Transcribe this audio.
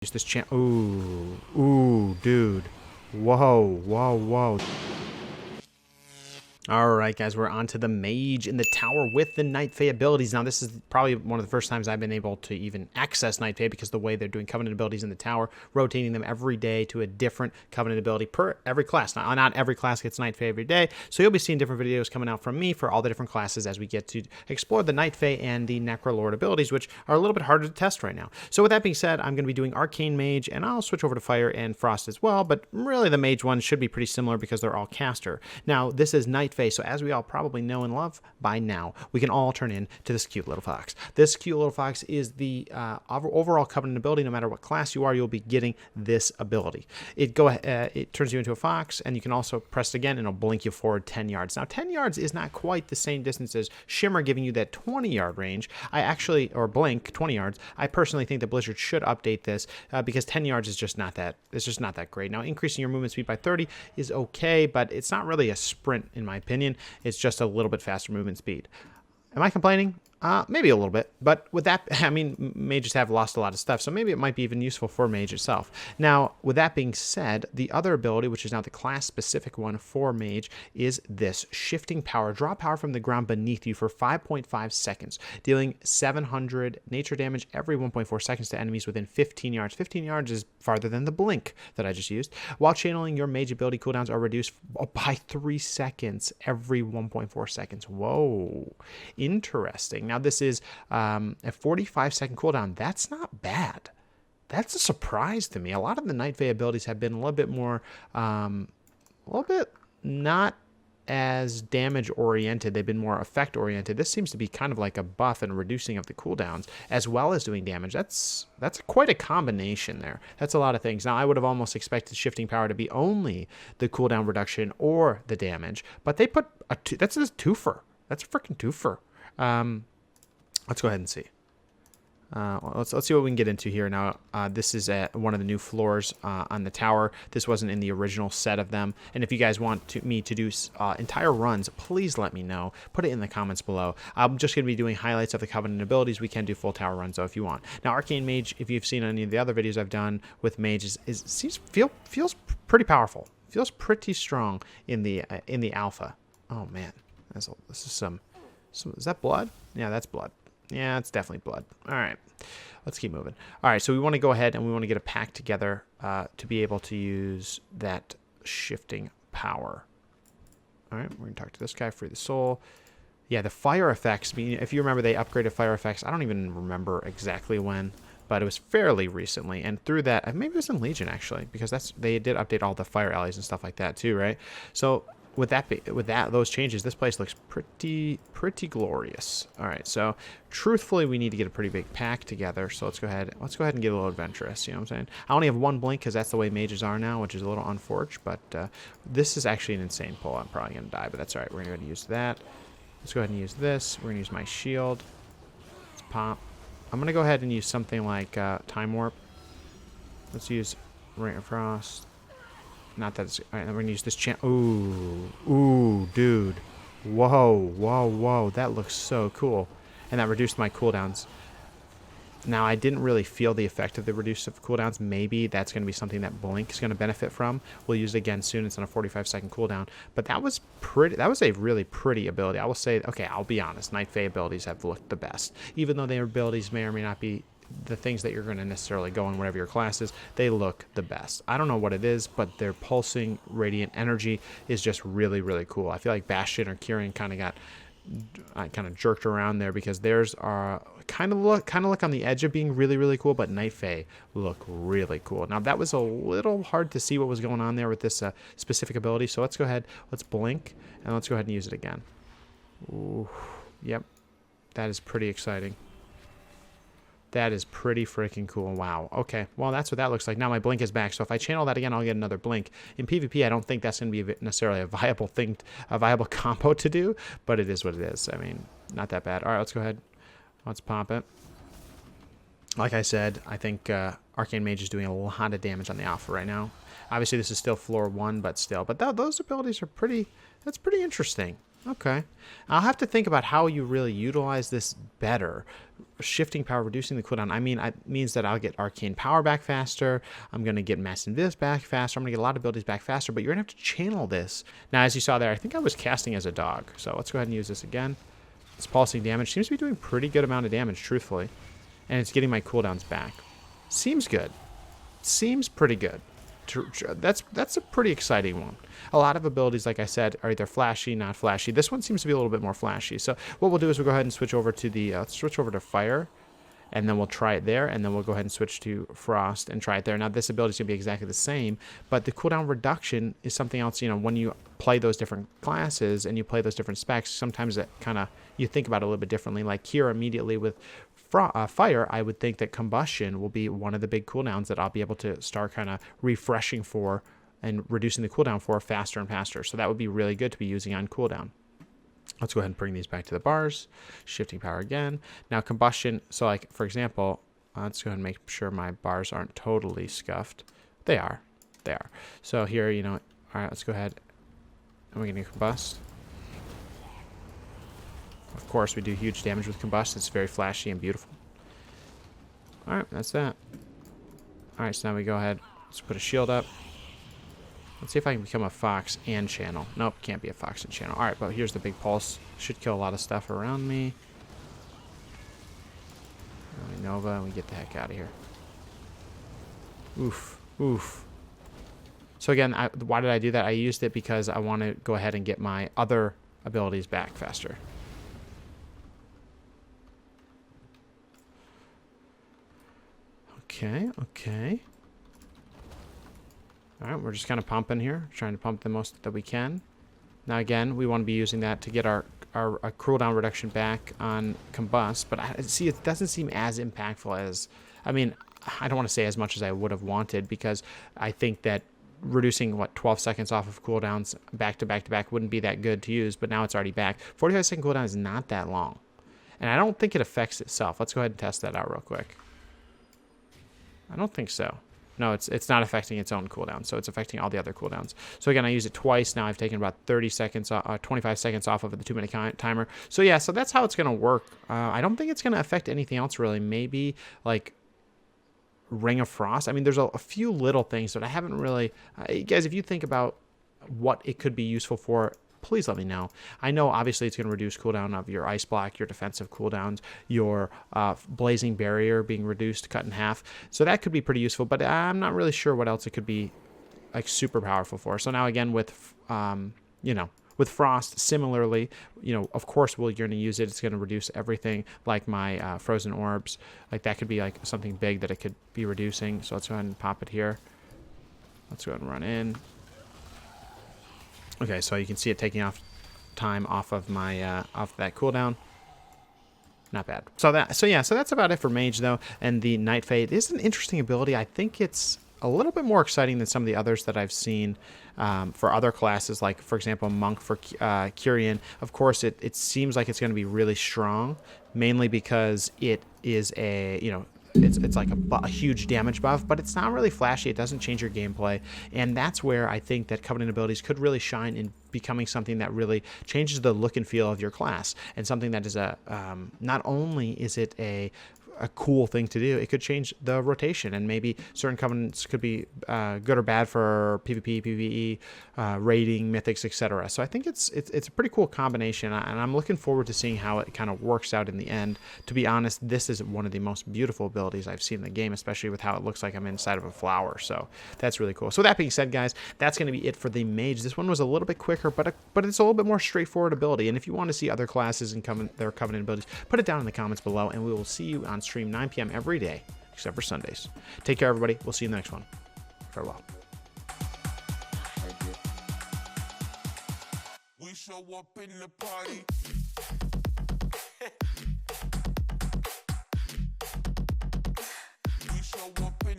Use this chance. Ooh, dude. Whoa. Alright guys, we're on to the Mage in the tower with the Night Fae abilities. Now this is probably one of the first times I've been able to even access Night Fae because the way they're doing Covenant abilities in the tower, rotating them every day to a different Covenant ability per every class. Now, not every class gets Night Fae every day, so you'll be seeing different videos coming out from me for all the different classes as we get to explore the Night Fae and the Necrolord abilities, which are a little bit harder to test right now. So with that being said, I'm going to be doing Arcane Mage, and I'll switch over to Fire and Frost as well, but really the Mage ones should be pretty similar because they're all caster. Now, this is Night Fae, so as we all probably know and love by now, we can all turn into this cute little fox. This cute little fox is the overall Covenant ability. No matter what class you are, you'll be getting this ability. It turns you into a fox, and you can also press it again, and it'll blink you forward 10 yards. Now, 10 yards is not quite the same distance as Shimmer, giving you that 20-yard range. Or blink 20 yards. I personally think that Blizzard should update this because 10 yards is just not that. It's just not that great. Now, increasing your movement speed by 30 is okay, but it's not really a sprint in my opinion. It's just a little bit faster movement speed. Am I complaining? Maybe a little bit, but with that, I mean, mages have lost a lot of stuff, so maybe it might be even useful for mage itself. Now, with that being said, the other ability, which is now the class-specific one for mage, is this shifting power. Draw power from the ground beneath you for 5.5 seconds, dealing 700 nature damage every 1.4 seconds to enemies within 15 yards. 15 yards is farther than the blink that I just used. While channeling, your mage ability cooldowns are reduced by 3 seconds every 1.4 seconds. Whoa, interesting. Now, this is a 45-second cooldown. That's not bad. That's a surprise to me. A lot of the Night Fae abilities have been a little bit more, not as damage-oriented. They've been more effect-oriented. This seems to be kind of like a buff and reducing of the cooldowns, as well as doing damage. That's quite a combination there. That's a lot of things. Now, I would have almost expected shifting power to be only the cooldown reduction or the damage, but they put that's a twofer. That's a freaking twofer. Let's go ahead and see. Let's see what we can get into here now. This is at one of the new floors on the tower. This wasn't in the original set of them. And if you guys want me to do entire runs, please let me know. Put it in the comments below. I'm just going to be doing highlights of the Covenant abilities. We can do full tower runs though if you want. Now, Arcane Mage, if you've seen any of the other videos I've done with Mage, feels pretty powerful. Feels pretty strong in the alpha. Oh man, this is some. So is that blood? Yeah, that's blood. Yeah, it's definitely blood. All right, let's keep moving. All right, so we want to go ahead and we want to get a pack together to be able to use that shifting power. All right, we're going to talk to this guy, free the soul. Yeah, the fire effects, if you remember, they upgraded fire effects. I don't even remember exactly when, but it was fairly recently. And through that, maybe it was in Legion, actually, because they did update all the fire allies and stuff like that, too, right? So with those changes, this place looks pretty glorious. All right, so truthfully, we need to get a pretty big pack together. So let's go ahead and get a little adventurous. You know what I'm saying? I only have one blink because that's the way mages are now, which is a little unfortunate. But this is actually an insane pull. I'm probably gonna die, but that's all right. We're gonna go ahead and use that. Let's go ahead and use this. We're gonna use my shield. Let's pop. I'm gonna go ahead and use something like Time Warp. Let's use Rain of Frost. Not that it's... All right, we're going to use this chance. Ooh, dude. Whoa. That looks so cool. And that reduced my cooldowns. Now, I didn't really feel the effect of the reduced cooldowns. Maybe that's going to be something that Blink is going to benefit from. We'll use it again soon. It's on a 45-second cooldown. But that was pretty... That was a really pretty ability. I will say... Okay, I'll be honest. Night Fae abilities have looked the best. Even though their abilities may or may not be the things that you're going to necessarily go in whatever your class is, they look the best. I don't know what it is, but their pulsing radiant energy is just really cool. I feel like Bastion or Kyrian kind of jerked around there because theirs are kind of look on the edge of being really cool, but Night Fae look really cool. Now that was a little hard to see what was going on there with this specific ability, so let's go ahead, let's blink, and let's go ahead and use it again. Ooh, yep, that is pretty exciting. That is pretty freaking cool. Wow. Okay. Well, that's what that looks like. Now my blink is back. So if I channel that again, I'll get another blink. In PvP, I don't think that's going to be necessarily a viable combo to do, but it is what it is. I mean, not that bad. All right, let's go ahead. Let's pop it. Like I said, I think Arcane Mage is doing a lot of damage on the alpha right now. Obviously, this is still floor 1, but still. But those abilities are pretty... That's pretty interesting. Okay. I'll have to think about how you really utilize this better. Shifting power, reducing the cooldown. I mean, it means that I'll get arcane power back faster. I'm going to get mass invis back faster. I'm going to get a lot of abilities back faster, but you're going to have to channel this. Now, as you saw there, I think I was casting as a dog. So let's go ahead and use this again. This pulsing damage seems to be doing pretty good amount of damage, truthfully. And it's getting my cooldowns back. Seems good. Seems pretty good. That's a pretty exciting one. A lot of abilities, like I said, are either flashy, not flashy. This one seems to be a little bit more flashy. So what we'll do is we'll go ahead and switch over to the fire, and then we'll try it there, and then we'll go ahead and switch to frost and try it there. Now this ability is going to be exactly the same, but the cooldown reduction is something else. You know, when you play those different classes and you play those different specs, sometimes it kind of, you think about it a little bit differently. Like here immediately with fire, I would think that combustion will be one of the big cooldowns that I'll be able to start kind of refreshing for and reducing the cooldown for faster and faster. So that would be really good to be using on cooldown. Let's go ahead and bring these back to the bars. Shifting power again. Now combustion, so like for example, let's go ahead and make sure my bars aren't totally scuffed. They are. They are. So here, you know, all right, let's go ahead and we're going to combust. Of course, we do huge damage with combust. It's very flashy and beautiful. All right, that's that. All right, so now we go ahead. Let's put a shield up. Let's see if I can become a fox and channel. Nope, can't be a fox and channel. All right, but here's the big pulse. Should kill a lot of stuff around me. Nova, and we get the heck out of here. Oof, oof. So again, why did I do that? I used it because I want to go ahead and get my other abilities back faster. Okay, okay. All right, we're just kind of pumping here, trying to pump the most that we can. Now again, we want to be using that to get our cooldown reduction back on combust, but see, it doesn't seem as impactful as, I mean, I don't want to say as much as I would have wanted, because I think that reducing, 12 seconds off of cooldowns back to back to back wouldn't be that good to use, but now it's already back. 45-second cooldown is not that long, and I don't think it affects itself. Let's go ahead and test that out real quick. I don't think so. No, it's not affecting its own cooldown, so it's affecting all the other cooldowns. So again, I use it twice. Now I've taken about 30 seconds, 25 seconds off of the 2-minute timer. So yeah, so that's how it's going to work. I don't think it's going to affect anything else really. Maybe like Ring of Frost. I mean, there's a few little things that I haven't really... guys, if you think about what it could be useful for, please let me know. I know obviously it's going to reduce cooldown of your ice block, your defensive cooldowns, your blazing barrier being reduced, cut in half. So that could be pretty useful, but I'm not really sure what else it could be like super powerful for. So now again with, you know, with Frost, similarly, you know, of course you're going to use it. It's going to reduce everything like my frozen orbs. Like that could be like something big that it could be reducing. So let's go ahead and pop it here. Let's go ahead and run in. Okay, so you can see it taking off time off of my off that cooldown. Not bad. So that's about it for Mage though. And the Night Fade is an interesting ability. I think it's a little bit more exciting than some of the others that I've seen for other classes, like for example Monk for Kyrian. Of course, it seems like it's going to be really strong, mainly because it is a, you know, it's like a huge damage buff, but it's not really flashy. It doesn't change your gameplay, and that's where I think that Covenant abilities could really shine in becoming something that really changes the look and feel of your class, and something that is a not only is it a cool thing to do, it could change the rotation, and maybe certain covenants could be good or bad for PvP, PvE, raiding, mythics, etc. So I think it's a pretty cool combination, and I'm looking forward to seeing how it kind of works out in the end. To be honest, this is one of the most beautiful abilities I've seen in the game, especially with how it looks like I'm inside of a flower. So that's really cool. So that being said, guys, that's going to be it for the Mage. This one was a little bit quicker, but it's a little bit more straightforward ability. And if you want to see other classes and their Covenant abilities, put it down in the comments below, and we will see you on stream 9 p.m. every day, except for Sundays. Take care, everybody. We'll see you in the next one. Farewell. We show up in the party.